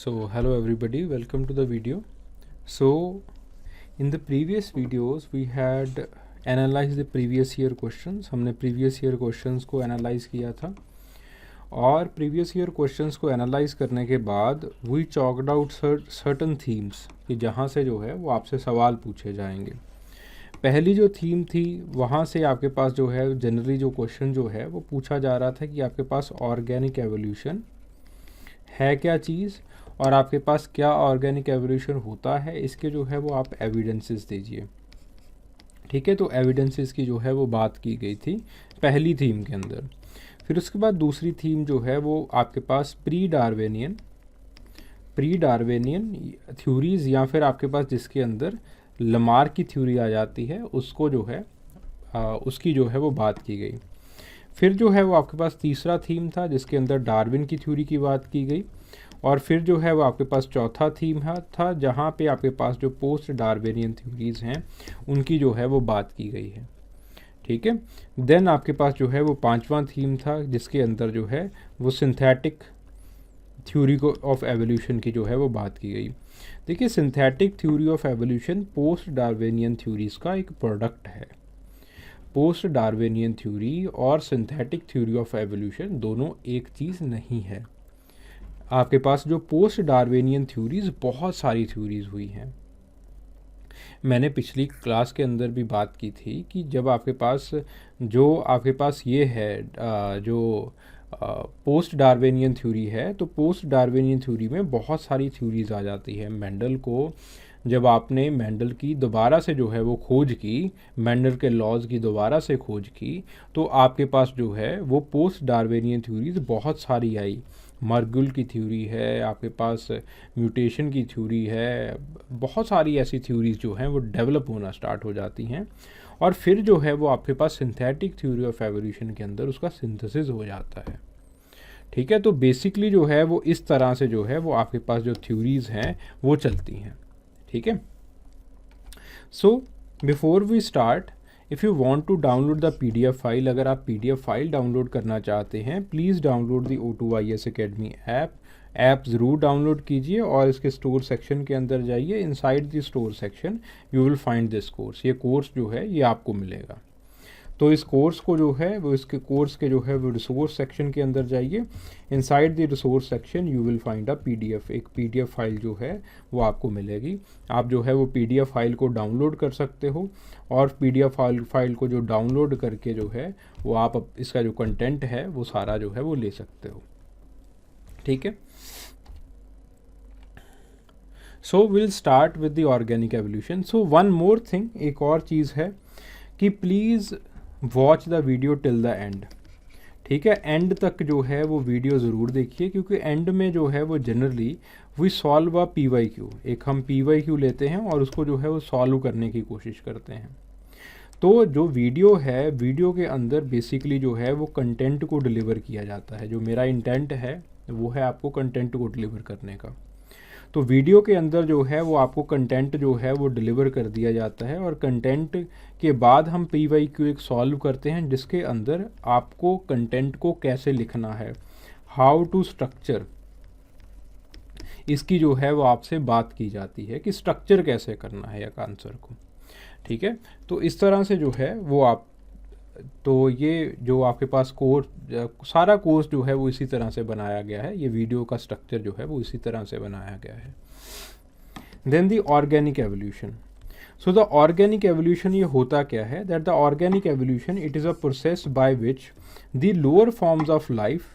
So hello everybody, welcome to the video. So in the previous videos we had analyzed the previous year questions. हमने previous year questions को analyze किया था और previous year questions को analyze करने के बाद we chalked out certain themes कि जहाँ से जो है वो आपसे सवाल पूछे जाएंगे. पहली जो थीम थी वहाँ से आपके पास जो है जनरली जो क्वेश्चन जो है वो पूछा जा रहा था कि आपके पास ऑर्गेनिक एवोल्यूशन है क्या चीज़ और आपके पास क्या ऑर्गेनिक एवोल्यूशन होता है, इसके जो है वो आप एविडेंसेस दीजिए. ठीक है, तो एविडेंसेस की जो है वो बात की गई थी पहली थीम के अंदर. फिर उसके बाद दूसरी थीम जो है वो आपके पास प्री डार्विनियन थ्योरीज़ या फिर आपके पास जिसके अंदर लमार की थ्योरी आ जाती है उसको जो है उसकी जो है वो बात की गई. फिर जो है वो आपके पास तीसरा थीम था जिसके अंदर डार्विन की थ्योरी की बात की गई. और फिर जो है वो आपके पास चौथा थीम था जहाँ पे आपके पास जो पोस्ट डार्विनियन थ्योरीज़ हैं उनकी जो है वो बात की गई है. ठीक है, देन आपके पास जो है वो पांचवा थीम था जिसके अंदर जो है वो सिंथेटिक थ्योरी को ऑफ एवोल्यूशन की जो है वो बात की गई. देखिए, synthetic theory of evolution post Darwinian theories का एक प्रोडक्ट है. पोस्ट डार्विनियन थ्योरी और सिंथेटिक थ्योरी ऑफ एवोल्यूशन दोनों एक चीज़ नहीं है. आपके पास जो पोस्ट डार्विनियन थ्योरीज़ बहुत सारी थ्योरीज़ हुई हैं. मैंने पिछली क्लास के अंदर भी बात की थी कि जब आपके पास ये है जो पोस्ट डार्विनियन थ्योरी है, तो पोस्ट डार्विनियन थ्योरी में बहुत सारी थ्योरीज़ आ जाती है. मेंडल को जब आपने मेंडल की दोबारा से जो है वो खोज की, मेंडल के लॉज की दोबारा से खोज की, तो आपके पास जो है वो पोस्ट डार्विनियन थ्योरीज़ बहुत सारी आई. मर्गुल की थ्योरी है, आपके पास म्यूटेशन की थ्योरी है, बहुत सारी ऐसी थ्योरीज़ जो हैं वो डेवलप होना स्टार्ट हो जाती हैं. और फिर जो है वो आपके पास सिंथेटिक थ्योरी ऑफ एवोल्यूशन के अंदर उसका सिंथेसिस हो जाता है. ठीक है, तो बेसिकली जो है वो इस तरह से जो है वो आपके पास जो थ्योरीज़ हैं वो चलती हैं. ठीक है, so before we start, if you want to download the PDF file, अगर आप PDF फाइल डाउनलोड करना चाहते हैं, please download the O2IS Academy app ज़रूर डाउनलोड कीजिए और इसके स्टोर सेक्शन के अंदर जाइए. Inside the store section you will find this course. ये कोर्स जो है ये आपको मिलेगा. तो इस कोर्स को जो है वो इसके कोर्स के जो है वो रिसोर्स सेक्शन के अंदर जाइए. Inside the resource section you will find a PDF. एक PDF फाइल जो है वो आपको मिलेगी. आप जो है वो PDF फाइल को डाउनलोड कर सकते हो और PDF फाइल को जो डाउनलोड करके जो है वो आप इसका जो कंटेंट है वो सारा जो है वो ले सकते हो. ठीक है, so will start with the organic evolution. So one more thing, एक और चीज़ है कि please watch the video till the end. ठीक है, एंड तक जो है वो वीडियो ज़रूर देखिए क्योंकि एंड में जो है वो generally we solve a PYQ. एक हम PYQ लेते हैं और उसको जो है वो सॉल्व करने की कोशिश करते हैं. तो जो वीडियो है, वीडियो के अंदर बेसिकली जो है वो कंटेंट को डिलीवर किया जाता है. जो मेरा इंटेंट है वो है आपको कंटेंट को डिलीवर करने का. तो वीडियो के अंदर जो है वो आपको कंटेंट जो है वो डिलीवर कर दिया जाता है और कंटेंट के बाद हम PYQ एक सॉल्व करते हैं जिसके अंदर आपको कंटेंट को कैसे लिखना है, हाउ टू स्ट्रक्चर, इसकी जो है वो आपसे बात की जाती है कि स्ट्रक्चर कैसे करना है एक आंसर को. ठीक है, तो इस तरह से जो है वो आप, तो ये जो आपके पास कोर्स, सारा कोर्स जो है वो इसी तरह से बनाया गया है. ये वीडियो का स्ट्रक्चर जो है वो इसी तरह से बनाया गया है. Then the organic evolution. So the organic evolution ये होता क्या है, that the organic evolution it is a process by which the lower forms of life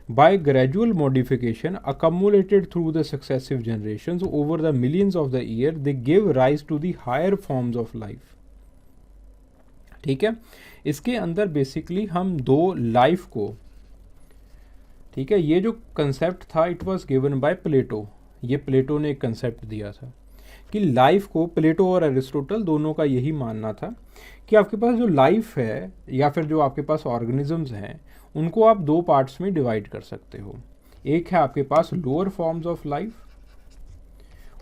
by gradual modification accumulated through the successive generations over the millions of the year, they give rise to the higher forms of life. ठीक है, इसके अंदर basically हम दो life को, ठीक है, ये जो कंसेप्ट था इट वाज गिवन बाय प्लेटो. ये प्लेटो ने एक कंसेप्ट दिया था कि लाइफ को, प्लेटो और एरिस्टोटल दोनों का यही मानना था कि आपके पास जो लाइफ है या फिर जो आपके पास ऑर्गेनिजम्स हैं उनको आप दो पार्ट्स में डिवाइड कर सकते हो. एक है आपके पास लोअर फॉर्म्स ऑफ लाइफ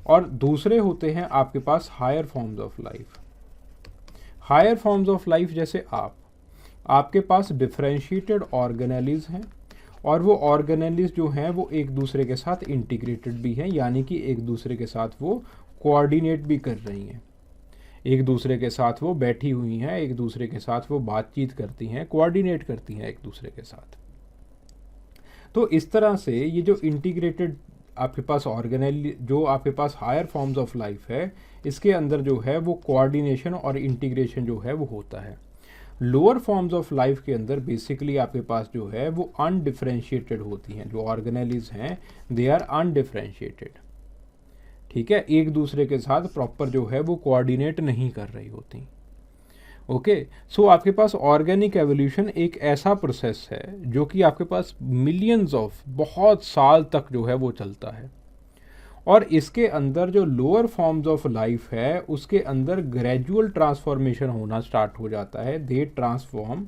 और दूसरे होते हैं आपके पास higher forms of life. Higher forms of life जैसे आपके पास डिफरेंशिएटेड ऑर्गेनेलिज हैं और वो ऑर्गेनेलिज जो हैं वो एक दूसरे के साथ इंटीग्रेटेड भी हैं, यानी कि एक दूसरे के साथ वो कोऑर्डिनेट भी कर रही हैं, एक दूसरे के साथ वो बैठी हुई हैं, एक दूसरे के साथ वो बातचीत करती हैं, कोऑर्डिनेट करती हैं एक दूसरे के साथ। तो इस तरह से ये जो इंटीग्रेटेड आपके पास ऑर्गेनेल जो आपके पास हायर फॉर्म्स ऑफ लाइफ है, इसके अंदर जो है वो कोऑर्डिनेशन और इंटीग्रेशन जो है वो होता है। लोअर फॉर्म्स ऑफ लाइफ के अंदर बेसिकली आपके पास जो है वो अनडिफरेंशिएटेड होती हैं, जो ऑर्गेनेलिज हैं दे आर अनडिफरेंशिएटेड, ठीक है, एक दूसरे के साथ प्रॉपर जो है वो कोऑर्डिनेट नहीं कर रही होती। ओके, सो आपके पास ऑर्गेनिक एवोल्यूशन एक ऐसा प्रोसेस है जो कि आपके पास मिलियंस ऑफ बहुत साल तक जो है वो चलता है, और इसके अंदर जो लोअर फॉर्म्स ऑफ लाइफ है उसके अंदर ग्रेजुअल ट्रांसफॉर्मेशन होना स्टार्ट हो जाता है। दे ट्रांसफॉर्म,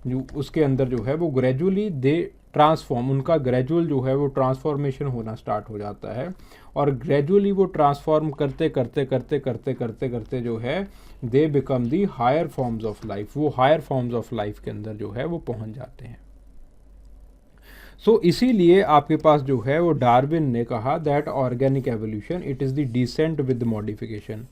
जो उसके अंदर जो है वो ग्रेजुअली दे ट्रांसफॉर्म, उनका ग्रेजुअल जो है वो ट्रांसफॉर्मेशन होना स्टार्ट हो जाता है, और ग्रेजुअली वो ट्रांसफॉर्म करते करते करते करते करते करते जो है they become the higher forms of life, वो हायर फॉर्म्स ऑफ लाइफ के अंदर जो है वो पहुंच जाते हैं। इसीलिए आपके पास जो है वो डार्विन ने कहा that organic evolution it is the descent with modification.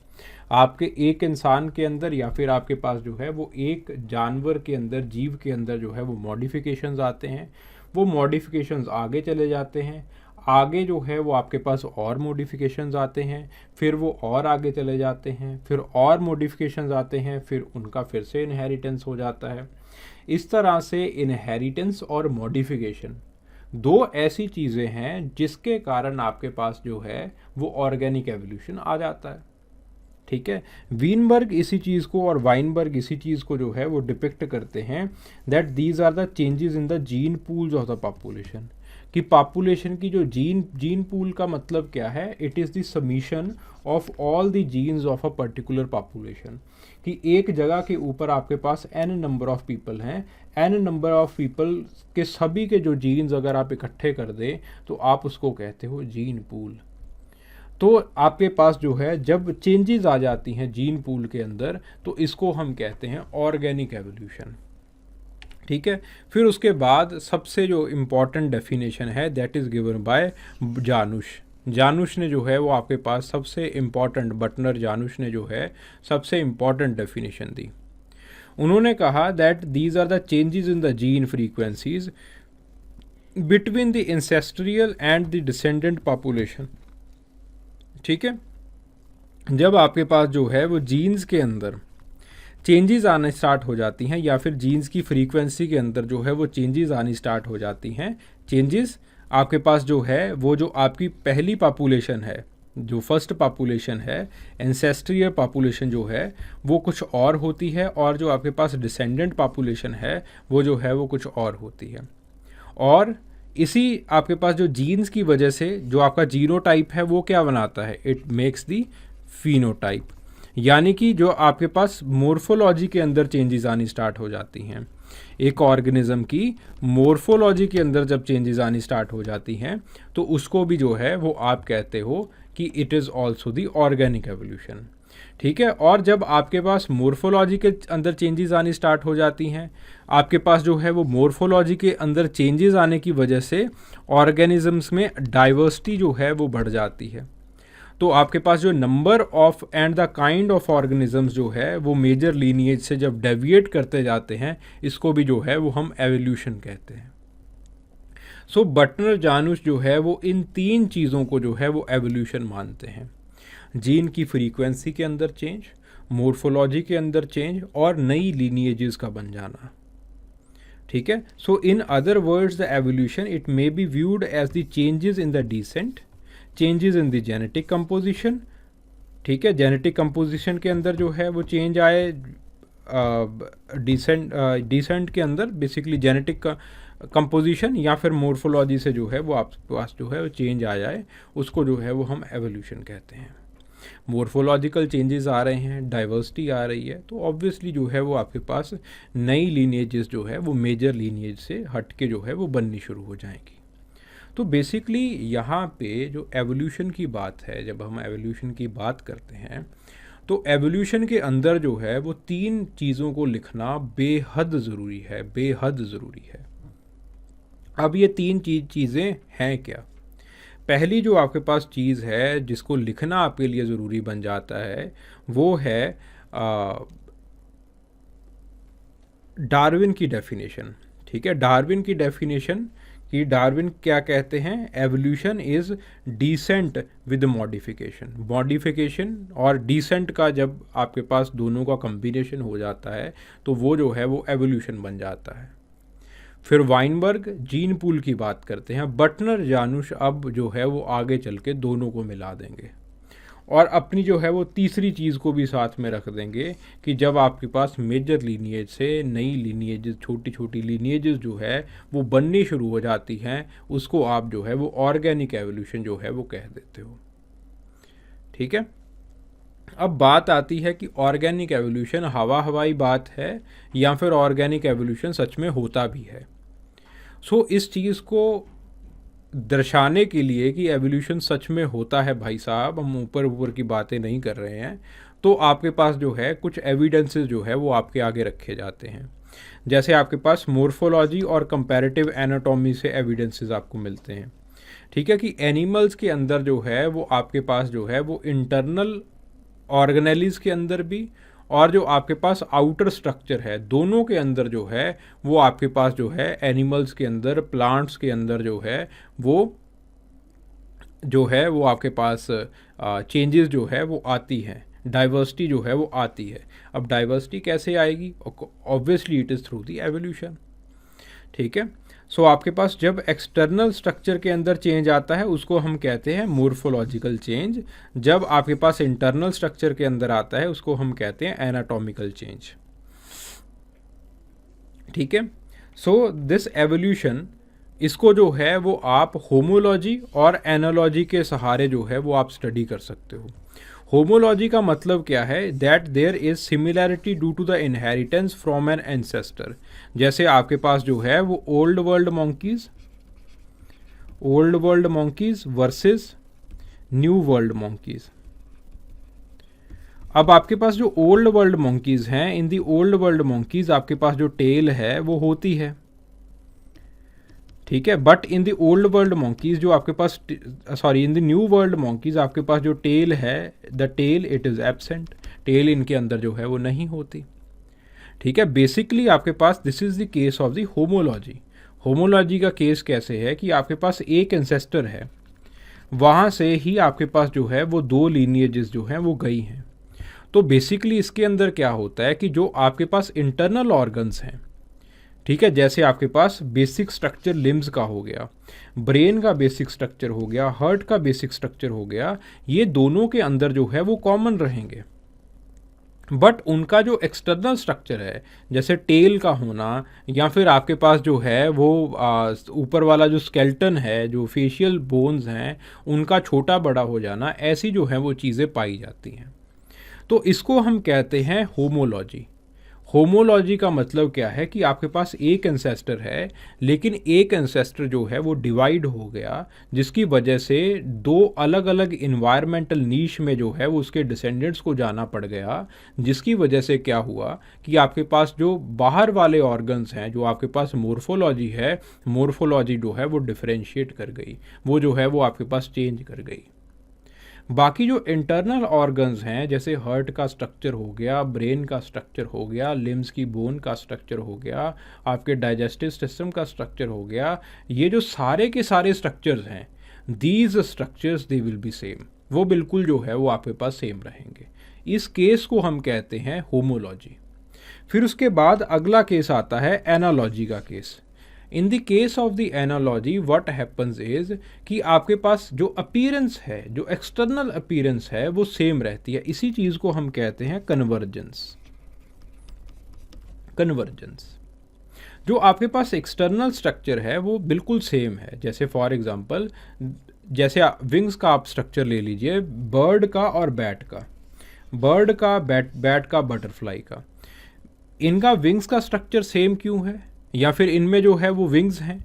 आपके एक इंसान के अंदर या फिर आपके पास जो है वो एक जानवर के अंदर, जीव के अंदर जो है वो मॉडिफिकेशंस आते हैं, वो मॉडिफिकेशंस आगे चले जाते हैं, आगे जो है वो आपके पास और मॉडिफिकेशंस आते हैं, फिर वो और आगे चले जाते हैं, फिर और मॉडिफिकेशंस आते हैं, फिर उनका फिर से इनहेरिटेंस हो जाता है। इस तरह से इनहेरिटेंस और मॉडिफिकेशन दो ऐसी चीज़ें हैं जिसके कारण आपके पास जो है वो ऑर्गेनिक एवोल्यूशन आ जाता है, ठीक है। वीनबर्ग इसी चीज़ को और वाइनबर्ग इसी चीज़ को जो है वो डिपिक्ट करते हैं that these are the changes in the gene pools of the population, कि पॉपुलेशन की जो जीन पूल का मतलब क्या है, it is the summation of all the genes of a particular population, कि एक जगह के ऊपर आपके पास n नंबर ऑफ पीपल हैं, n नंबर ऑफ पीपल के सभी के जो जीन्स अगर आप इकट्ठे कर दें तो आप उसको कहते हो जीन पूल। तो आपके पास जो है जब चेंजेस आ जाती हैं जीन पूल के अंदर तो इसको हम कहते हैं ऑर्गेनिक एवोल्यूशन, ठीक है। फिर उसके बाद सबसे जो इम्पॉर्टेंट डेफिनेशन है दैट इज़ गिवन बाय जानुश ने जो है वो आपके पास सबसे इम्पॉर्टेंट, बटनर जानुश ने जो है सबसे इम्पॉर्टेंट डेफिनेशन दी। उन्होंने कहा that these are the changes in the gene frequencies between the ancestral and the descendant population, ठीक है। जब आपके पास जो है वो जीन्स के अंदर चेंजेस आने स्टार्ट हो जाती हैं, या फिर जीन्स की फ्रीक्वेंसी के अंदर जो है वो चेंजेस आनी स्टार्ट हो जाती हैं, चेंजेस आपके पास जो है वो जो आपकी पहली पॉपुलेशन है, जो फर्स्ट पॉपुलेशन है, एंसेस्ट्रियल पॉपुलेशन जो है वो कुछ और होती है, और जो आपके पास डिसेंडेंट पॉपुलेशन है वो जो है वो कुछ और होती है। और इसी आपके पास जो जीन्स की वजह से जो आपका जीनोटाइप है वो क्या बनाता है, इट मेक्स दी फिनोटाइप, यानी कि जो आपके पास मोर्फोलॉजी के अंदर चेंजेस आनी स्टार्ट हो जाती हैं, एक ऑर्गेनिज्म की मोर्फोलॉजी के अंदर जब चेंजेस आनी स्टार्ट हो जाती हैं तो उसको भी जो है वो आप कहते हो कि it is also the organic evolution, ठीक है। और जब आपके पास मोर्फोलॉजी के अंदर चेंजेस आनी स्टार्ट हो जाती हैं, आपके पास जो है वो मोर्फोलॉजी के अंदर चेंजेस आने की वजह से ऑर्गेनिजम्स में डाइवर्सिटी जो है वो बढ़ जाती है, तो आपके पास जो number of and the kind of organisms जो है वो मेजर लीनिएज से जब डेविएट करते जाते हैं, इसको भी जो है वो हम एवोल्यूशन कहते हैं। सो बटनर जानुश जो है वो इन तीन चीज़ों को जो है वो एवोल्यूशन मानते हैं, जीन की फ्रीक्वेंसी के अंदर चेंज, मोर्फोलॉजी के अंदर चेंज, और नई लीनिएजेस का बन जाना, ठीक है। So in other words the evolution it may be viewed as the changes in the descent, changes in the genetic composition, ठीक है। जेनेटिक कंपोजिशन के अंदर जो है वो चेंज आए, डिसेंट के अंदर बेसिकली जेनेटिक कंपोजिशन या फिर मोर्फोलॉजी से जो है वो आपके पास जो है वो चेंज आ जाए, उसको जो है वो हम एवोल्यूशन कहते हैं। मोर्फोलॉजिकल चेंजेस आ रहे हैं, डाइवर्सिटी आ रही है, तो ऑब्वियसली जो है वो आपके पास नई लीनिएजेस जो है वो मेजर लीनिएज से हट के जो है वो बननी शुरू हो जाएंगी। तो बेसिकली यहाँ पे जो एवोल्यूशन की बात है, जब हम एवोल्यूशन की बात करते हैं तो एवोल्यूशन के अंदर जो है वो तीन चीज़ों को लिखना बेहद ज़रूरी है, बेहद ज़रूरी है। अब ये तीन चीज़ें हैं क्या? पहली जो आपके पास चीज़ है जिसको लिखना आपके लिए ज़रूरी बन जाता है वो है डार्विन की डेफिनेशन। ठीक है, डार्विन की डेफिनेशन कि डार्विन क्या कहते हैं, evolution is descent with modification. Modification और डिसेंट का जब आपके पास दोनों का कम्बिनेशन हो जाता है तो वो जो है वो एवोल्यूशन बन जाता है। फिर वाइनबर्ग जीन पूल की बात करते हैं, बटनर जानुश अब जो है वो आगे चल के दोनों को मिला देंगे और अपनी जो है वो तीसरी चीज़ को भी साथ में रख देंगे कि जब आपके पास मेजर लीनिएज से नई लीनिएजेस, छोटी छोटी लीनिएजेस जो है वो बननी शुरू हो जाती हैं, उसको आप जो है वो ऑर्गेनिक एवोल्यूशन जो है वो कह देते हो। ठीक है, अब बात आती है कि ऑर्गेनिक एवोल्यूशन हवाई बात है या फिर ऑर्गेनिक एवोल्यूशन सच में होता भी है। इस चीज़ को दर्शाने के लिए कि एवोल्यूशन सच में होता है भाई साहब, हम ऊपर ऊपर की बातें नहीं कर रहे हैं, तो आपके पास जो है कुछ एविडेंसेस जो है वो आपके आगे रखे जाते हैं। जैसे आपके पास मोर्फोलॉजी और कंपैरेटिव एनाटॉमी से एविडेंसेस आपको मिलते हैं। ठीक है, कि एनिमल्स के अंदर जो है वो आपके पास जो है वो इंटरनल ऑर्गेनेलीज के अंदर भी और जो आपके पास आउटर स्ट्रक्चर है दोनों के अंदर जो है वो आपके पास जो है एनिमल्स के अंदर, प्लांट्स के अंदर जो है वो आपके पास चेंजेस जो है वो आती हैं, डाइवर्सिटी जो है वो आती है। अब डाइवर्सिटी कैसे आएगी? Obviously it is through the evolution. ठीक है, आपके पास जब एक्सटर्नल स्ट्रक्चर के अंदर चेंज आता है उसको हम कहते हैं मोर्फोलॉजिकल चेंज। जब आपके पास इंटरनल स्ट्रक्चर के अंदर आता है उसको हम कहते हैं एनाटॉमिकल चेंज। ठीक है, दिस एवोल्यूशन, इसको जो है वो आप होमोलॉजी और एनालॉजी के सहारे जो है वो आप स्टडी कर सकते हो। होमोलॉजी का मतलब क्या है? That there is similarity due to the inheritance from an ancestor. जैसे आपके पास जो है वो old world monkeys versus new world monkeys. अब आपके पास जो ओल्ड वर्ल्ड मंकीज हैं, in the old world monkeys आपके पास जो टेल है वो होती है। ठीक है, but in the old world monkeys जो आपके पास, in the new world monkeys आपके पास जो टेल है, the tail it is absent. Tail इनके अंदर जो है वो नहीं होती। ठीक है, बेसिकली आपके पास this is the case of the homology. Homology का केस कैसे है कि आपके पास एक एंसेस्टर है, वहाँ से ही आपके पास जो है वो दो लीनिएजेस जो हैं वो गई हैं। तो बेसिकली इसके अंदर क्या होता है कि जो आपके पास इंटरनल ऑर्गन्स हैं, ठीक है, जैसे आपके पास बेसिक स्ट्रक्चर लिम्स का हो गया, ब्रेन का बेसिक स्ट्रक्चर हो गया, हार्ट का बेसिक स्ट्रक्चर हो गया, ये दोनों के अंदर जो है वो कॉमन रहेंगे। बट उनका जो एक्सटर्नल स्ट्रक्चर है, जैसे टेल का होना या फिर आपके पास जो है वो ऊपर वाला जो स्केल्टन है, जो फेशियल बोन्स हैं, उनका छोटा बड़ा हो जाना, ऐसी जो है वो चीज़ें पाई जाती हैं। तो इसको हम कहते हैं होमोलॉजी। होमोलॉजी का मतलब क्या है कि आपके पास एक एंसेस्टर है, लेकिन एक एंसेस्टर जो है वो डिवाइड हो गया, जिसकी वजह से दो अलग अलग इन्वायरमेंटल नीश में जो है वो उसके डिसेंडेंट्स को जाना पड़ गया, जिसकी वजह से क्या हुआ कि आपके पास जो बाहर वाले ऑर्गन्स हैं, जो आपके पास मोर्फोलॉजी है, मोर्फोलॉजी जो है वो डिफरेंशिएट कर गई, वो जो है वो आपके पास चेंज कर गई। बाकी जो इंटरनल ऑर्गन्स हैं, जैसे हार्ट का स्ट्रक्चर हो गया, ब्रेन का स्ट्रक्चर हो गया, लिम्स की बोन का स्ट्रक्चर हो गया, आपके डाइजेस्टिव सिस्टम का स्ट्रक्चर हो गया, ये जो सारे के सारे स्ट्रक्चर्स हैं, these structures they will be same. वो बिल्कुल जो है वो आपके पास सेम रहेंगे। इस केस को हम कहते हैं होमोलॉजी। फिर उसके बाद अगला केस आता है एनालॉजी का case. In the case of the analogy what happens is कि आपके पास जो अपीयरेंस है, जो एक्सटर्नल अपीयरेंस है, वो सेम रहती है। इसी चीज़ को हम कहते हैं कन्वर्जेंस। जो आपके पास एक्सटर्नल स्ट्रक्चर है वो बिल्कुल सेम है। जैसे फॉर एग्जांपल, जैसे विंग्स का आप स्ट्रक्चर ले लीजिए, बर्ड का और बैट का, बैट का, बटरफ्लाई का, इनका विंग्स का स्ट्रक्चर सेम क्यों है? या फिर इनमें जो है वो विंग्स हैं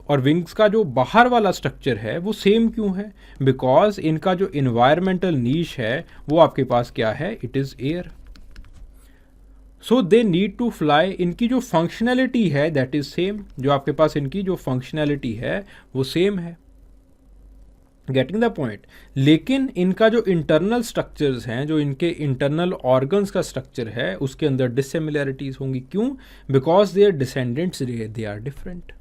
और विंग्स का जो बाहर वाला स्ट्रक्चर है वो सेम क्यों है? बिकॉज इनका जो इन्वायरमेंटल नीश है वो आपके पास क्या है? It is air. So they need to fly, इनकी जो फंक्शनैलिटी है दैट इज सेम, जो आपके पास इनकी जो फंक्शनैलिटी है वो सेम है, गेटिंग द पॉइंट। लेकिन इनका जो इंटरनल स्ट्रक्चर्स हैं, जो इनके इंटरनल ऑर्गन्स का स्ट्रक्चर है, उसके अंदर डिसिमिलैरिटीज होंगी। क्यों? Because their descendants they are different.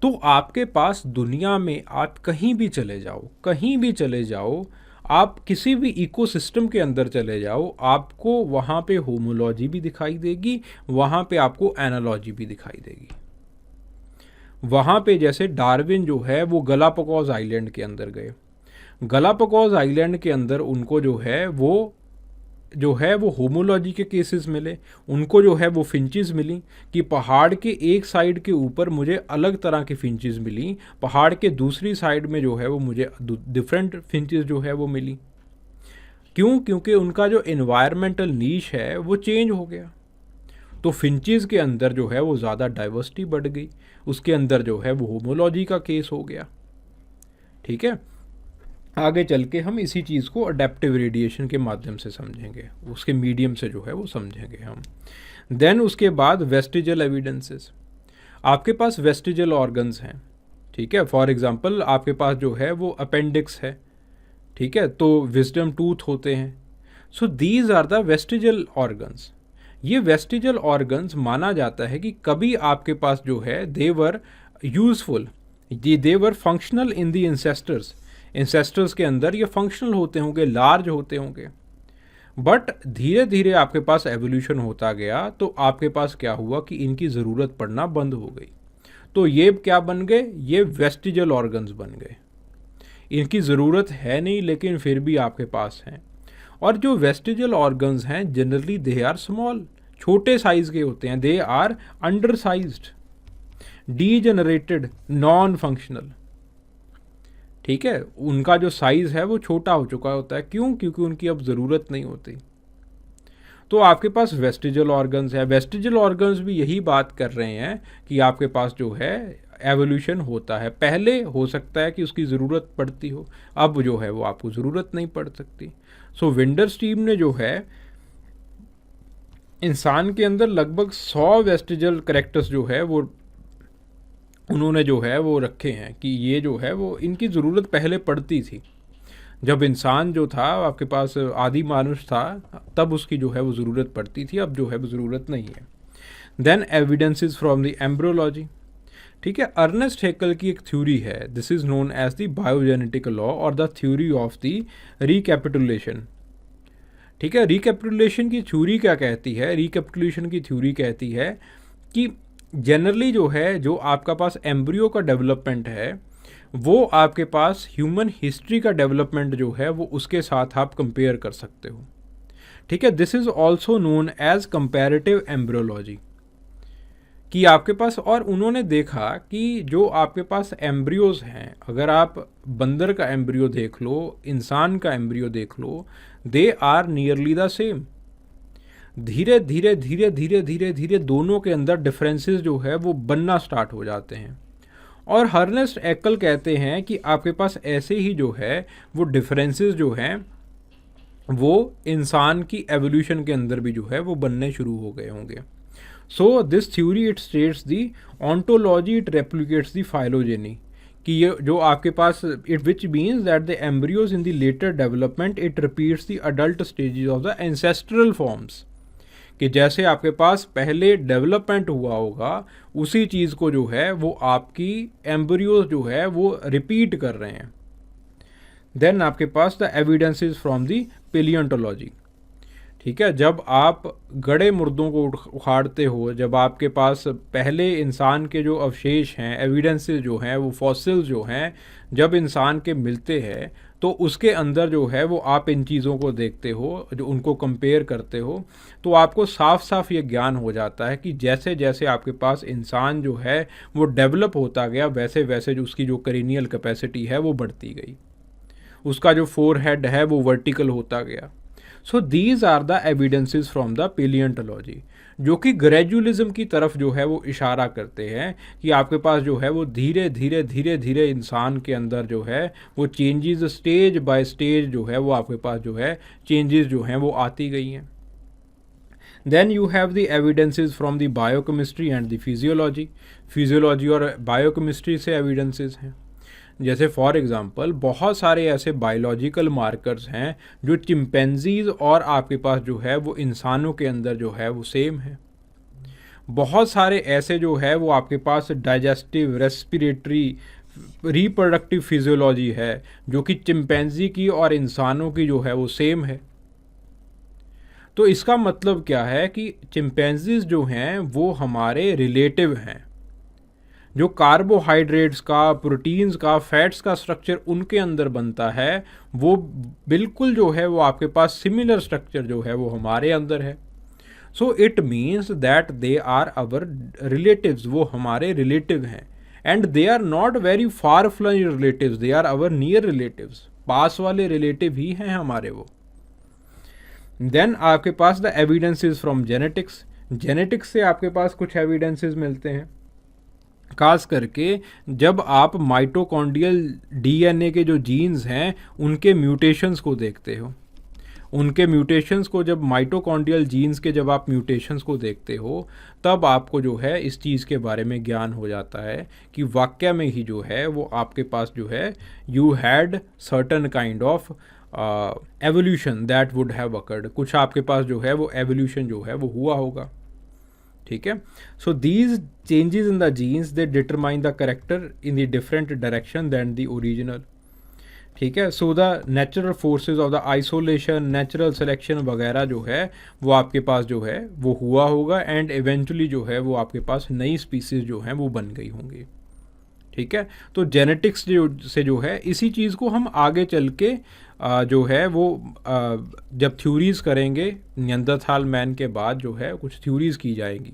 तो आपके पास दुनिया में आप कहीं भी चले जाओ, कहीं भी चले जाओ, आप किसी भी इकोसिस्टम के अंदर चले जाओ, आपको वहाँ पे होमोलॉजी भी दिखाई देगी, वहाँ पे आपको एनालॉजी भी दिखाई देगी। वहाँ पे जैसे डार्विन जो है वो गलापागोस आइलैंड के अंदर गए, गलापागोस आइलैंड के अंदर उनको जो है वो होमोलॉजी के केसेस मिले, उनको जो है वो फिंचेस मिली कि पहाड़ के एक साइड के ऊपर मुझे अलग तरह की फिंचेस मिली, पहाड़ के दूसरी साइड में जो है वो मुझे डिफरेंट फिंचेस जो है वो मिली। क्यों? क्योंकि उनका जो एनवायरमेंटल नीश है वो चेंज हो गया। तो फिंचेस के अंदर जो है वो ज़्यादा डाइवर्सिटी बढ़ गई, उसके अंदर जो है वो होमोलॉजी का केस हो गया। ठीक है, आगे चल के हम इसी चीज़ को अडेप्टिव रेडिएशन के माध्यम से समझेंगे, उसके मीडियम से जो है वो समझेंगे हम। देन उसके बाद वेस्टिजल एविडेंसेस, आपके पास वेस्टिजल ऑर्गन्स हैं। ठीक है, फॉर एग्जांपल आपके पास जो है वो अपेंडिक्स है, ठीक है, तो विजडम टूथ होते हैं। So these are the vestigial organs. ये वेस्टिजल ऑर्गन्स माना जाता है कि कभी आपके पास जो है they were useful, they were functional in the ancestors के अंदर ये फंक्शनल होते होंगे, लार्ज होते होंगे। बट धीरे धीरे आपके पास एवोल्यूशन होता गया, तो आपके पास क्या हुआ कि इनकी ज़रूरत पड़ना बंद हो गई। तो ये क्या बन गए? ये वेस्टिजल ऑर्गन्स बन गए। इनकी ज़रूरत है नहीं लेकिन फिर भी आपके पास हैं। और जो वेस्टिजल ऑर्गन्स हैं जनरली दे आर स्मॉल, छोटे साइज के होते हैं, they are undersized, degenerated, non functional. ठीक है, उनका जो साइज है वो छोटा हो चुका होता है। क्यों? क्योंकि उनकी अब ज़रूरत नहीं होती। तो आपके पास वेस्टिजल ऑर्गन्स है। वेस्टिजल ऑर्गन्स भी यही बात कर रहे हैं कि आपके पास जो है एवोल्यूशन होता है। पहले हो सकता है कि उसकी ज़रूरत पड़ती हो, अब जो है वो आपको ज़रूरत नहीं पड़ सकती। सो विंडरस्टीम ने जो है इंसान के अंदर लगभग 100 वेस्टिजल करेक्टर्स जो है वो उन्होंने जो है वो रखे हैं कि ये जो है वो इनकी ज़रूरत पहले पड़ती थी। जब इंसान जो था आपके पास आदि मानुष था, तब उसकी जो है वो ज़रूरत पड़ती थी, अब जो है वो ज़रूरत नहीं है। Then evidences from the embryology. ठीक है, अर्नेस्ट हेकल की एक थ्योरी है, this is known as the biogenetic law और the theory of the recapitulation. ठीक है, रिकैपिटुलेशन की थ्योरी क्या कहती है? रिकैपिटुलेशन की थ्योरी कहती है कि जनरली जो है, जो आपका पास एम्ब्रियो का डेवलपमेंट है वो आपके पास ह्यूमन हिस्ट्री का डेवलपमेंट जो है वो उसके साथ आप कंपेयर कर सकते हो। ठीक है, this is also known as comparative embryology. कि आपके पास, और उन्होंने देखा कि जो आपके पास एम्ब्रियोज हैं, अगर आप बंदर का एम्ब्रियो देख लो, इंसान का एम्ब्रियो देख लो, they are nearly the same. धीरे धीरे धीरे धीरे धीरे धीरे दोनों के अंदर डिफरेंसेस जो है वो बनना स्टार्ट हो जाते हैं। और अर्नेस्ट हेकल कहते हैं कि आपके पास ऐसे ही जो है वो डिफरेंसेस जो हैं वो इंसान की एवोल्यूशन के अंदर भी जो है वो बनने शुरू हो गए होंगे। So this theory it states the ontology, it replicates the phylogeny, कि ये जो आपके पास it which means that the embryos in the later development it repeats the adult stages of the ancestral forms. कि जैसे आपके पास पहले डेवलपमेंट हुआ होगा, उसी चीज़ को जो है वो आपकी एम्ब्रियोज जो है वो रिपीट कर रहे हैं। देन आपके पास द एविडेंसेस फ्रॉम द पेलियोंटोलॉजी। ठीक है, जब आप गड़े मुर्दों को उखाड़ते हो, जब आपके पास पहले इंसान के जो अवशेष हैं, एविडेंसेस जो हैं, वो फॉसिल्स जो हैं, जब इंसान के मिलते हैं तो उसके अंदर जो है वो आप इन चीज़ों को देखते हो, जो उनको कंपेयर करते हो, तो आपको साफ साफ ये ज्ञान हो जाता है कि जैसे जैसे आपके पास इंसान जो है वो डेवलप होता गया, वैसे वैसे जो उसकी जो करेनियल कैपेसिटी है वो बढ़ती गई, उसका जो फोरहेड है वो वर्टिकल होता गया। So these are the evidences from the paleontology, जो कि ग्रेजुअलिज्म की तरफ जो है वो इशारा करते हैं कि आपके पास जो है वो धीरे धीरे धीरे धीरे इंसान के अंदर जो है वो चेंजेस स्टेज बाय स्टेज जो है वो आपके पास जो है चेंजेस जो हैं वो आती गई हैं। Then you have the evidences from the biochemistry and the physiology. Physiology और बायोकेमिस्ट्री से एविडेंसेस हैं। जैसे फॉर एग्जांपल बहुत सारे ऐसे बायोलॉजिकल मार्कर्स हैं जो चिंपैंजीज और आपके पास जो है वो इंसानों के अंदर जो है वो सेम है। बहुत सारे ऐसे जो है वो आपके पास डाइजेस्टिव, रेस्पिरेटरी, रिप्रोडक्टिव फिजियोलॉजी है जो कि चिंपैंजी की और इंसानों की जो है वो सेम है। तो इसका मतलब क्या है कि चिंपैंजीज जो हैं वो हमारे रिलेटिव हैं। जो कार्बोहाइड्रेट्स का, प्रोटीन्स का, फैट्स का स्ट्रक्चर उनके अंदर बनता है वो बिल्कुल जो है वो आपके पास सिमिलर स्ट्रक्चर जो है वो हमारे अंदर है। So it means that they are our relatives, वो हमारे रिलेटिव हैं। And they are not very far flung relatives, they are our near relatives, पास वाले रिलेटिव ही हैं हमारे वो। देन आपके पास the evidences from genetics. Genetics से आपके पास कुछ एविडेंसेस मिलते हैं, खास करके जब आप माइटोकॉन्ड्रियल डीएनए के जो जीन्स हैं उनके म्यूटेशंस को देखते हो। उनके म्यूटेशंस को जब माइटोकॉन्ड्रियल जीन्स के जब आप म्यूटेशंस को देखते हो तब आपको जो है इस चीज़ के बारे में ज्ञान हो जाता है कि वाकई में ही जो है वो आपके पास जो है you had certain kind of evolution that would have occurred. कुछ आपके पास जो है वो एवोल्यूशन जो है वो हुआ होगा। ठीक है। So these changes in the genes they determine the character in the different direction than the original. ठीक है। So the natural forces of the isolation, natural selection वगैरह जो है वो आपके पास जो है वो हुआ होगा एंड इवेंचुअली जो है वो आपके पास नई स्पीसीज जो हैं वो बन गई होंगी। ठीक है। तो जेनेटिक्स से जो है इसी चीज़ को हम आगे चल के जो है वो जब थ्योरीज करेंगे नियंदरथाल मैन के बाद जो है कुछ थ्योरीज की जाएंगी,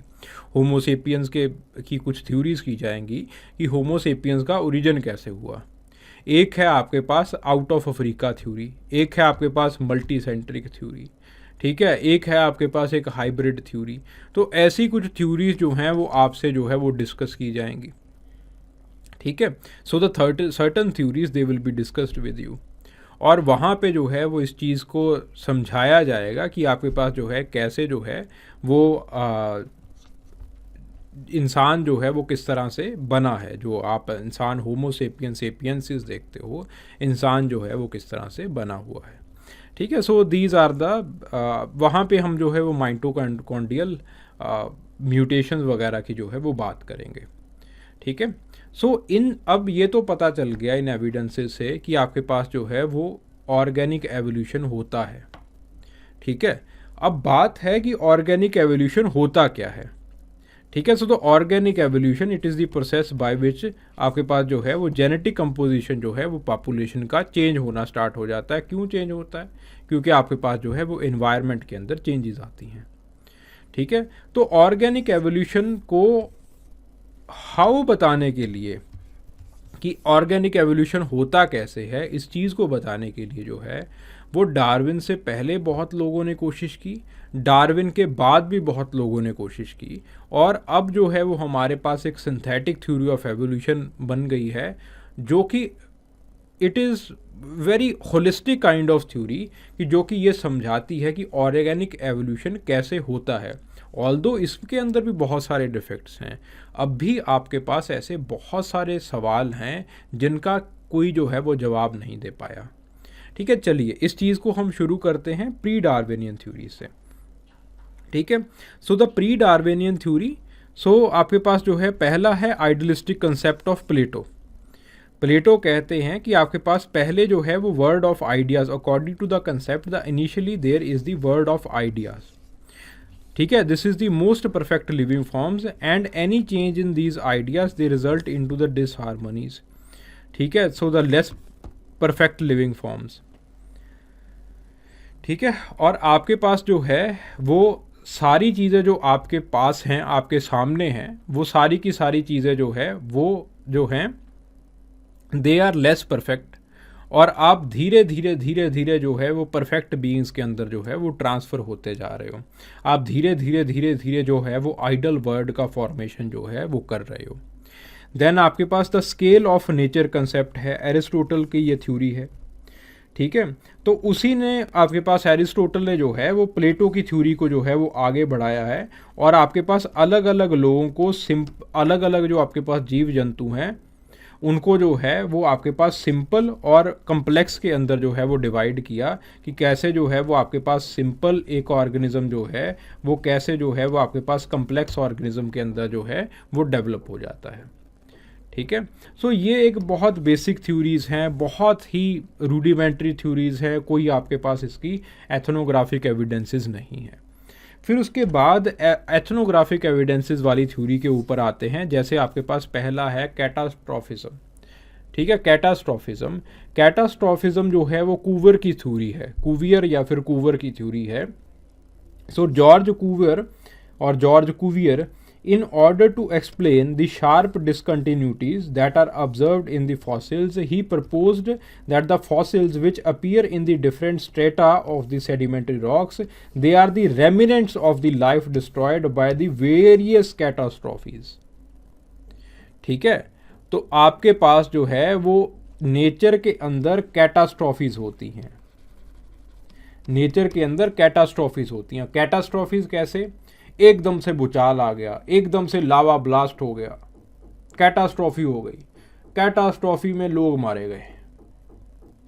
होमोसेपियंस की कुछ थ्योरीज की जाएंगी कि होमोसेपियंस का ओरिजिन कैसे हुआ। एक है आपके pass out of Africa theory, एक है आपके पास मल्टी सेंट्रिक थ्योरी। ठीक है। एक है आपके पास एक हाइब्रिड थ्योरी। तो ऐसी कुछ थ्योरीज जो हैं वो आपसे जो है वो डिस्कस की जाएंगी। ठीक है। So the certain theories they will be discussed with you, और वहाँ पे जो है वो इस चीज़ को समझाया जाएगा कि आपके पास जो है कैसे जो है वो इंसान जो है वो किस तरह से बना है। जो आप इंसान होमोसेपियन सेपियंसिस देखते हो, इंसान जो है वो किस तरह से बना हुआ है। ठीक है। सो दीज आर द वहाँ पे हम जो है वो माइटोकॉन्ड्रियल म्यूटेशंस वगैरह की जो है वो बात करेंगे। ठीक है। सो अब ये तो पता चल गया इन एविडेंसेस से कि आपके पास जो है वो ऑर्गेनिक एवोल्यूशन होता है। ठीक है। अब बात है कि ऑर्गेनिक एवोल्यूशन होता क्या है। ठीक है। So the organic evolution it is the process by विच आपके पास जो है वो जेनेटिक कंपोजिशन जो है वो पॉपुलेशन का चेंज होना स्टार्ट हो जाता है। क्यों चेंज होता है? क्योंकि आपके पास जो है वो एनवायरनमेंट के अंदर चेंजेस आती हैं। ठीक है। तो ऑर्गेनिक एवोल्यूशन को हाउ बताने के लिए कि ऑर्गेनिक एवोल्यूशन होता कैसे है, इस चीज़ को बताने के लिए जो है वो डार्विन से पहले बहुत लोगों ने कोशिश की, डार्विन के बाद भी बहुत लोगों ने कोशिश की, और अब जो है वो हमारे पास एक सिंथेटिक थ्योरी ऑफ एवोल्यूशन बन गई है जो कि it is very holistic kind of theory, कि जो कि ये समझाती है कि ऑर्गेनिक एवोल्यूशन कैसे होता है। ऑल्दो इसके अंदर भी बहुत सारे डिफेक्ट्स हैं, अब भी आपके पास ऐसे बहुत सारे सवाल हैं जिनका कोई जो है वो जवाब नहीं दे पाया। ठीक है। चलिए इस चीज़ को हम शुरू करते हैं प्री डार्विनियन थ्योरी से। ठीक है। So the pre Darwinian theory, so आपके पास जो है पहला है idealistic concept of Plato. Plato कहते हैं कि आपके पास पहले जो है वो word of ideas, according to the concept the initially there is the word of ideas. ठीक है। This is the most perfect living forms and any change in these ideas they result in to the disharmonies. ठीक है। So the less perfect living forms. ठीक है। और आपके पास जो है वो सारी चीज़ें जो आपके पास हैं, आपके सामने हैं, वो सारी की सारी चीज़ें जो है वो जो हैं दे आर लेस परफेक्ट, और आप धीरे धीरे धीरे धीरे जो है वो परफेक्ट बीइंग्स के अंदर जो है वो ट्रांसफ़र होते जा रहे हो। आप धीरे धीरे धीरे धीरे जो है वो आइडल वर्ड का फॉर्मेशन जो है वो कर रहे हो। देन आपके पास the scale of nature concept है, एरिस्टोटल की ये थ्योरी है। ठीक है। तो उसी ने आपके पास एरिस्टोटल ने जो है वो प्लेटो की थ्योरी को जो है वो आगे बढ़ाया है, और आपके पास अलग अलग लोगों को अलग अलग जो आपके पास जीव जंतु हैं उनको जो है वो आपके पास सिंपल और कम्प्लेक्स के अंदर जो है वो डिवाइड किया, कि कैसे जो है वो आपके पास सिंपल एक ऑर्गेनिज्म जो है वो कैसे जो है वो आपके पास कम्प्लेक्स ऑर्गेनिज्म के अंदर जो है वो डेवलप हो जाता है। ठीक है। सो ये एक बहुत बेसिक थ्योरीज हैं, बहुत ही रूडिमेंट्री थ्योरीज है, कोई आपके पास इसकी एथनोग्राफिक एविडेंसेस नहीं है। फिर उसके बाद एथनोग्राफिक एविडेंसेस वाली थ्योरी के ऊपर आते हैं, जैसे आपके पास पहला है कैटास्ट्रॉफिज्म। ठीक है, कैटास्ट्रॉफिज्म जो है वो कूवर की थ्योरी है, कुवियर या फिर कूवर की थ्योरी है। सो George Cuvier, in order to explain the sharp discontinuities that are observed in the fossils, he proposed that the fossils which appear in the different strata of the sedimentary rocks, they are the remnants of the life destroyed by the various catastrophes. ठीक है, तो आपके पास जो है वो nature के अंदर कैटास्ट्रॉफीज होती हैं, नेचर के अंदर कैटास्ट्रॉफीज होती हैं। कैटास्ट्रॉफीज कैसे? एकदम से भूचाल आ गया, एकदम से लावा ब्लास्ट हो गया, कैटास्ट्रॉफी हो गई, कैटास्ट्रॉफी में लोग मारे गए।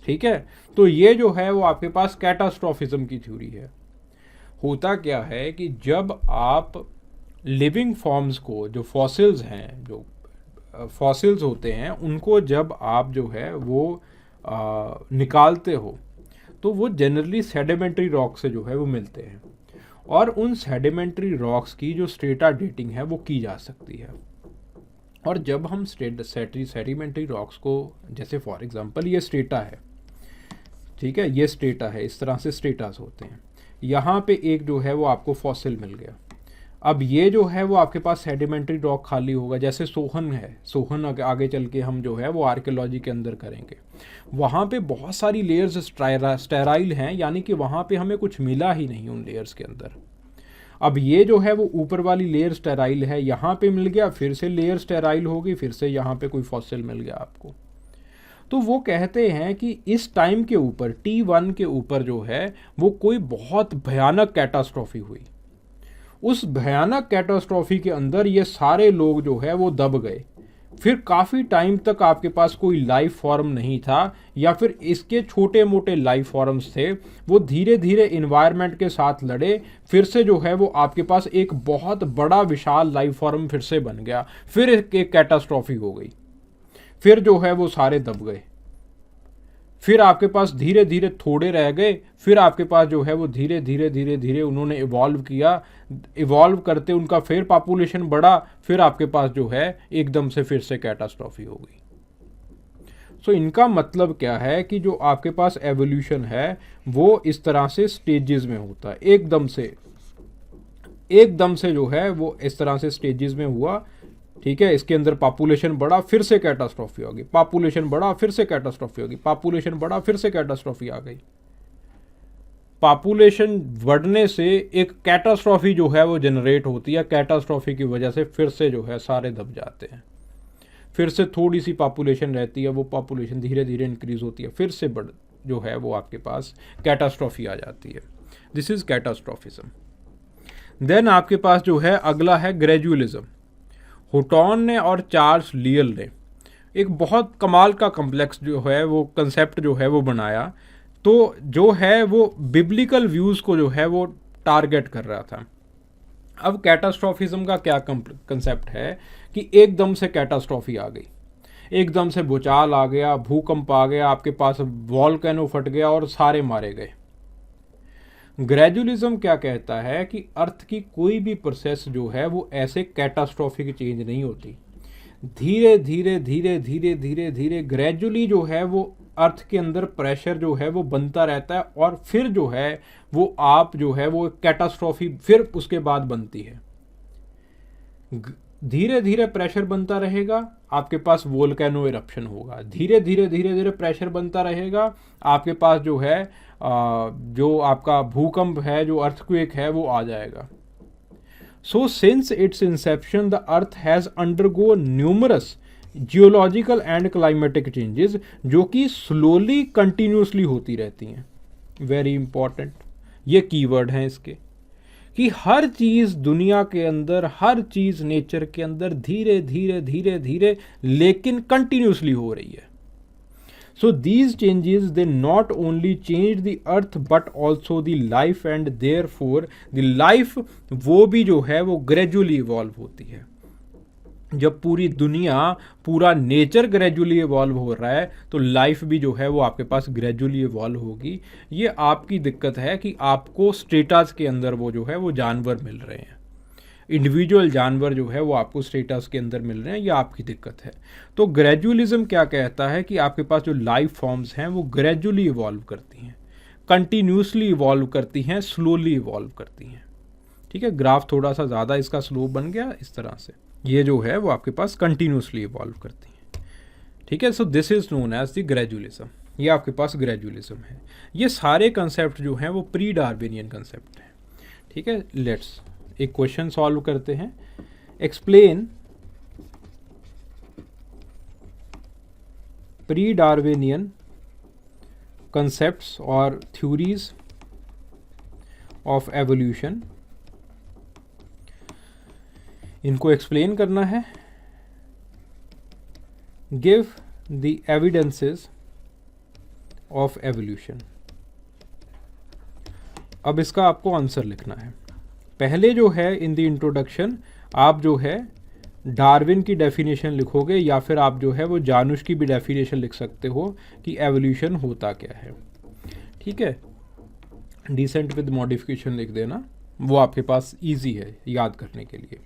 ठीक है, तो ये जो है वो आपके पास कैटास्ट्रॉफिज्म की थ्योरी है। होता क्या है कि जब आप लिविंग फॉर्म्स को, जो फॉसिल्स हैं, जो फॉसिल्स होते हैं, उनको जब आप जो है वो निकालते हो तो वो जनरली सेडिमेंट्री रॉक से जो है वो मिलते हैं, और उन सेडिमेंट्री रॉक्स की जो स्ट्रेटा डेटिंग है वो की जा सकती है। और जब हम सेडिमेंट्री रॉक्स को, जैसे फॉर एग्जांपल ये स्ट्रेटा है, ठीक है, ये स्ट्रेटा है, इस तरह से स्ट्रेटास होते हैं। यहाँ पे एक जो है वो आपको फॉसिल मिल गया। अब ये जो है वो आपके पास सेडिमेंट्री रॉक खाली होगा, जैसे सोहन है, सोहन आगे चल के हम जो है वो आर्कियोलॉजी के अंदर करेंगे। वहाँ पे बहुत सारी लेयर्स स्टेराइल हैं, यानी कि वहाँ पे हमें कुछ मिला ही नहीं उन लेयर्स के अंदर। अब ये जो है वो ऊपर वाली लेयर स्टेराइल है, यहाँ पे मिल गया, फिर से लेयर स्टेराइल होगी, फिर से यहाँ पे कोई फॉसिल मिल गया आपको। तो वो कहते हैं कि इस टाइम के ऊपर, T1 के ऊपर जो है वो कोई बहुत भयानक कैटास्ट्रॉफी हुई। उस भयानक कैटास्ट्रॉफी के अंदर ये सारे लोग जो है वो दब गए। फिर काफ़ी टाइम तक आपके पास कोई लाइफ फॉर्म नहीं था, या फिर इसके छोटे मोटे लाइफ फॉर्म्स थे, वो धीरे धीरे इन्वायरमेंट के साथ लड़े, फिर से जो है वो आपके पास एक बहुत बड़ा विशाल लाइफ फॉर्म फिर से बन गया, फिर एक कैटास्ट्रॉफी हो गई, फिर जो है वो सारे दब गए, फिर आपके पास धीरे धीरे थोड़े रह गए, फिर आपके पास जो है वो धीरे धीरे धीरे धीरे उन्होंने इवॉल्व किया, इवॉल्व करते उनका फिर पॉपुलेशन बढ़ा, फिर आपके पास जो है एकदम से फिर से कैटास्ट्रॉफी हो गई। सो इनका मतलब क्या है कि जो आपके पास एवोल्यूशन है वो इस तरह से स्टेजेस में होता है, एकदम से जो है वो इस तरह से स्टेजेस में हुआ। ठीक है, इसके अंदर पॉपुलेशन बढ़ा, फिर से कैटास्ट्रॉफी आ गई, पॉपुलेशन बढ़ा, फिर से कैटास्ट्रॉफी आ गई, पॉपुलेशन बढ़ा, फिर से कैटास्ट्रॉफी आ गई। पॉपुलेशन बढ़ने से एक कैटास्ट्रॉफी जो है वो जनरेट होती है, कैटास्ट्रॉफी की वजह से फिर से जो है सारे दब जाते हैं, फिर से थोड़ी सी पॉपुलेशन रहती है, वो पॉपुलेशन धीरे धीरे इंक्रीज होती है, फिर से जो है वो आपके पास कैटास्ट्रॉफी आ जाती है। This is कैटास्ट्रॉफिज्म। देन आपके पास जो है अगला है ग्रेजुअलिज्म। हुटॉन ने और चार्ल्स लियल ने एक बहुत कमाल का कम्प्लेक्स जो है वो कंसेप्ट जो है वो बनाया, तो जो है वो बिब्लिकल व्यूज़ को जो है वो टारगेट कर रहा था। अब कैटास्ट्रॉफिज्म का क्या कंसेप्ट है कि एकदम से कैटास्ट्रॉफी आ गई, एकदम से भूचाल आ गया, भूकंप आ गया, आपके पास वॉल्केनो फट गया और सारे मारे गए। ग्रेजुअलिज्म क्या कहता है कि अर्थ की कोई भी प्रोसेस जो है वो ऐसे कैटास्ट्रॉफिक चेंज नहीं होती, धीरे धीरे धीरे धीरे धीरे धीरे ग्रेजुअली जो है वो अर्थ के अंदर प्रेशर जो है वो बनता रहता है, और फिर जो है वो आप जो है वो कैटास्ट्रॉफी फिर उसके बाद बनती है। धीरे धीरे प्रेशर बनता रहेगा, आपके पास वोल्केनो इरप्शन होगा, धीरे धीरे धीरे धीरे प्रेशर बनता रहेगा, आपके पास जो है जो आपका भूकंप है, जो अर्थक्वेक है वो आ जाएगा। So since its inception the earth has undergo numerous geological and climatic changes जो कि स्लोली कंटिन्यूसली होती रहती हैं। वेरी इंपॉर्टेंट, ये कीवर्ड हैं इसके, कि हर चीज़ दुनिया के अंदर, हर चीज़ नेचर के अंदर धीरे धीरे धीरे धीरे लेकिन कंटिन्यूसली हो रही है। So these changes they not only change the earth but also the life and therefore the life वो भी जो है वो gradually evolve होती है। जब पूरी दुनिया, पूरा नेचर ग्रेजुअली इवॉल्व हो रहा है तो लाइफ भी जो है वो आपके पास ग्रेजुअली इवॉल्व होगी। ये आपकी दिक्कत है कि आपको स्टेटस के अंदर वो जो है वो जानवर मिल रहे हैं, इंडिविजुअल जानवर जो है वो आपको स्टेटस के अंदर मिल रहे हैं, ये आपकी दिक्कत है। तो ग्रेजुअलिज्म क्या कहता है कि आपके पास जो लाइफ फॉर्म्स हैं वो ग्रेजुअली इवॉल्व करती हैं, कंटिन्यूसली इवॉल्व करती हैं, स्लोली इवॉल्व करती हैं। ठीक है, ग्राफ थोड़ा सा ज़्यादा इसका स्लो बन गया इस तरह से, ये जो है वो आपके पास कंटिन्यूसली इवॉल्व करती हैं। ठीक है, so this is known as the gradualism, ये आपके पास ग्रेजुअलिज्म है। ये सारे कंसेप्ट जो हैं वो प्री डार्विनियन कंसेप्ट हैं। ठीक है, लेट्स एक क्वेश्चन सॉल्व करते हैं। एक्सप्लेन प्री डार्विनियन कंसेप्ट्स और थ्योरीज ऑफ एवोल्यूशन, इनको एक्सप्लेन करना है। Give the evidences of evolution. अब इसका आपको आंसर लिखना है। पहले जो है इन द इंट्रोडक्शन आप जो है डार्विन की डेफिनेशन लिखोगे या फिर आप जो है वो जानुश की भी डेफिनेशन लिख सकते हो कि एवोल्यूशन होता क्या है। ठीक है, डिसेंट विद मॉडिफिकेशन लिख देना, वो आपके पास इजी है याद करने के लिए।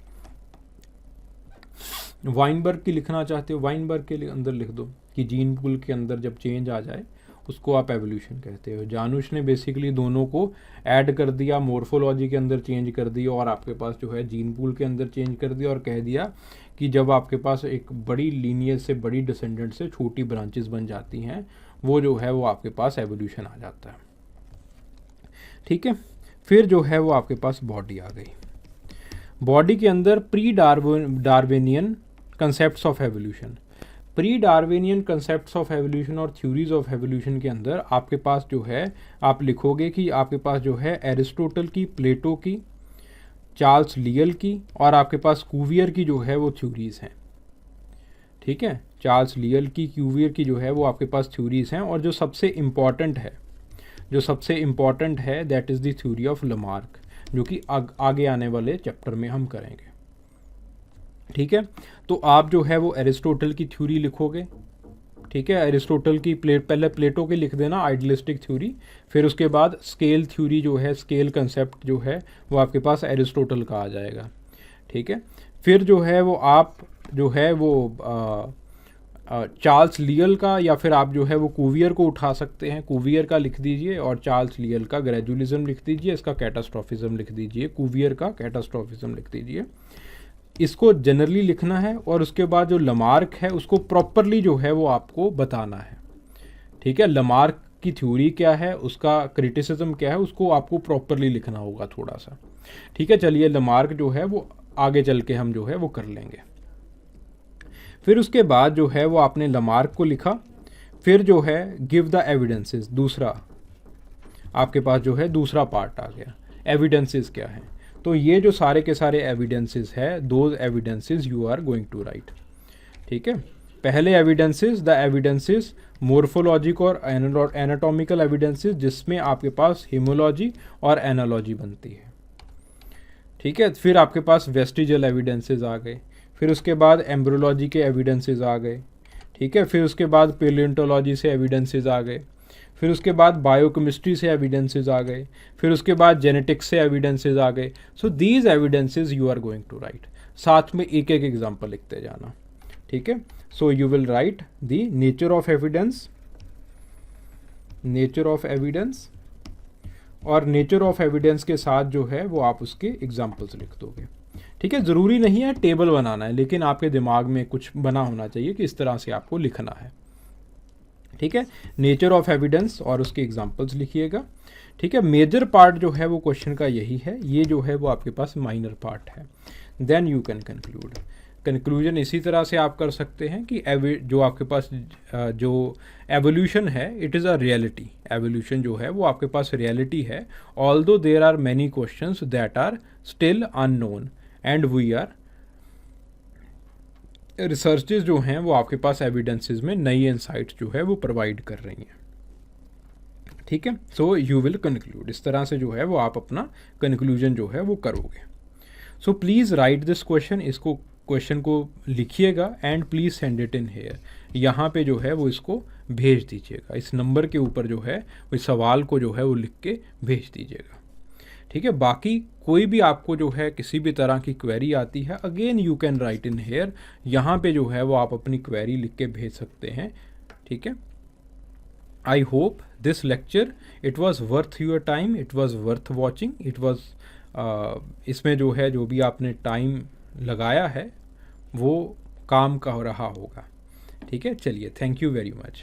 वाइनबर्ग की लिखना चाहते हो, वाइनबर्ग के अंदर लिख दो कि जीन पूल के अंदर जब चेंज आ जाए उसको आप एवोल्यूशन कहते हो। जानुश ने बेसिकली दोनों को ऐड कर दिया, मॉर्फोलॉजी के अंदर चेंज कर दिया और आपके पास जो है जीन पूल के अंदर चेंज कर दिया और कह दिया कि जब आपके पास एक बड़ी लीनियर से बड़ी डिसेंडेंट से छोटी ब्रांचेस बन जाती हैं वो जो है वो आपके पास एवोल्यूशन आ जाता है। ठीक है, फिर जो है वो आपके पास बॉडी आ गई। बॉडी के अंदर pre Darwinian concepts of evolution, pre Darwinian concepts of evolution और थ्योरीज ऑफ एवोल्यूशन के अंदर आपके पास जो है आप लिखोगे कि आपके पास जो है एरिस्टोटल की, प्लेटो की, चार्ल्स लियल की और आपके पास क्यूवियर की जो है वो थ्योरीज हैं। ठीक है, चार्ल्स लियल की, क्यूवियर की जो है वो आपके पास थ्योरीज हैं। और जो सबसे इम्पॉर्टेंट है that is the theory of Lamarck, जो कि आगे आने वाले चैप्टर में हम करेंगे। ठीक है, तो आप जो है वो एरिस्टोटल की थ्योरी लिखोगे। ठीक है, एरिस्टोटल की पहले प्लेटो की लिख देना आइडियलिस्टिक थ्योरी, फिर उसके बाद स्केल थ्योरी जो है, स्केल कंसेप्ट जो है वो आपके पास एरिस्टोटल का आ जाएगा। ठीक है, फिर जो है वो आप जो है वो चार्ल्स लियल का या फिर आप जो है वो क्यूवियर को उठा सकते हैं, क्यूवियर का लिख दीजिए और चार्ल्स लियल का ग्रेजुअलिज्म लिख दीजिए, इसका कैटास्ट्रोफिज्म लिख दीजिए, क्यूवियर का कैटास्ट्रोफिज्म लिख दीजिए। इसको जनरली लिखना है और उसके बाद जो लमार्क है उसको प्रॉपरली जो है वो आपको बताना है। ठीक है, लमार्क की थ्योरी क्या है, उसका क्रिटिसिज्म क्या है, उसको आपको प्रॉपरली लिखना होगा थोड़ा सा। ठीक है, चलिए लमार्क जो है वो आगे चल के हम जो है वो कर लेंगे। फिर उसके बाद जो है वो आपने लमार्क को लिखा, फिर जो है गिव द एविडेंसेस, दूसरा आपके पास जो है दूसरा पार्ट आ गया, एविडेंसेस क्या है। तो ये जो सारे के सारे एविडेंसेस है, those evidences you are going to write. ठीक है, पहले एविडेंसेस, द एविडेंसेस मोर्फोलॉजिक और एनाटॉमिकल एविडेंसेस जिसमें आपके पास हिमोलॉजी और एनालॉजी बनती है। ठीक है, फिर आपके पास वेस्टिजल एविडेंसेस आ गए, फिर उसके बाद एम्ब्रोलॉजी के एविडेंसेस आ गए। ठीक है, फिर उसके बाद पेलियोंटोलॉजी से एविडेंसेस आ गए, फिर उसके बाद बायोकेमिस्ट्री से एविडेंसेस आ गए, फिर उसके बाद जेनेटिक्स से एविडेंसेस आ गए। So these evidences you are going to write, साथ में एक एक एग्जांपल लिखते जाना। ठीक है, so you will write the nature of evidence, nature of evidence, और नेचर ऑफ एविडेंस के साथ जो है वो आप उसके एग्जांपल्स लिख दोगे। ठीक है, ज़रूरी नहीं है टेबल बनाना है, लेकिन आपके दिमाग में कुछ बना होना चाहिए कि इस तरह से आपको लिखना है। ठीक है, नेचर ऑफ एविडेंस और उसके एग्जांपल्स लिखिएगा। ठीक है, मेजर पार्ट जो है वो क्वेश्चन का यही है, ये जो है वो आपके पास माइनर पार्ट है। Then you can conclude. Conclusion इसी तरह से आप कर सकते हैं कि जो आपके पास जो एवोल्यूशन है it is a reality, evolution जो है वो आपके पास रियलिटी है, although there are many questions that are still unknown and we are researches जो हैं वो आपके पास एविडेंसेस में नई इनसाइट्स जो है वो प्रोवाइड कर रही हैं। ठीक है, सो यू विल कंक्लूड, इस तरह से जो है वो आप अपना कंक्लूजन जो है वो करोगे। So please write this question, इसको क्वेश्चन को लिखिएगा and please send it in here, यहाँ पे जो है वो इसको भेज दीजिएगा, इस नंबर के ऊपर जो है वो इस सवाल को जो है वो लिख के भेज दीजिएगा। ठीक है, बाकी कोई भी आपको जो है किसी भी तरह की क्वेरी आती है, again you can write in here, यहाँ पे जो है वो आप अपनी क्वेरी लिख के भेज सकते हैं। ठीक है, I hope this lecture it was worth your time, it was worth watching, it was इसमें जो है जो भी आपने टाइम लगाया है वो काम का रहा होगा। ठीक है, चलिए, थैंक यू वेरी मच।